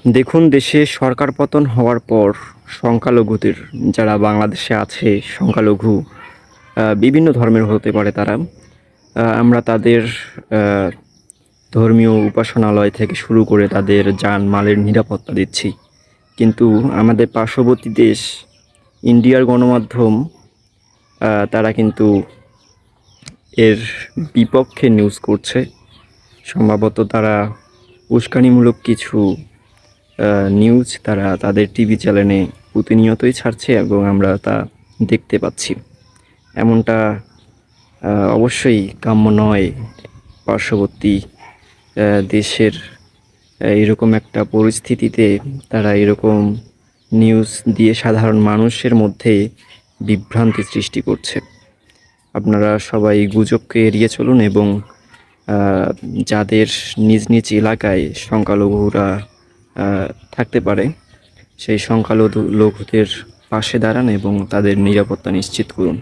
দেখুন, দেশে সরকার পতন হওয়ার পর সংখ্যালঘুদের যারা বাংলাদেশে আছে সংখ্যালঘু বিভিন্ন ধর্মের হতে পারে তারা। আমরা তাদের আহ, ধর্মীয় উপাসনালয় থেকে শুরু করে তাদের জানমালের নিরাপত্তা দিচ্ছি। কিন্তু আমাদের পার্শ্ববর্তী দেশ ইন্ডিয়ার গণমাধ্যম তারা কিন্তু এর বিপক্ষে নিউজ করছে। সম্ভবত তারা উস্কানিমূলক কিছু নিউজ তারা তাদের টিভি চ্যানেলে প্রতিনিয়তই ছাড়ছে এবং আমরা তা দেখতে পাচ্ছি। এমনটা অবশ্যই কাম্য নয়। পার্শ্ববর্তী দেশের এরকম একটা পরিস্থিতিতে তারা এরকম নিউজ দিয়ে সাধারণ মানুষের মধ্যে বিভ্রান্তি সৃষ্টি করছে। আপনারা সবাই গুজবকে এড়িয়ে চলুন এবং যাদের নিজ নিজ এলাকায় সংখ্যালঘুরা থাকতে পারে সেই সংখ্যালঘুদের পাশে দাঁড়ান এবং তাদের নিরাপত্তা নিশ্চিত করুন।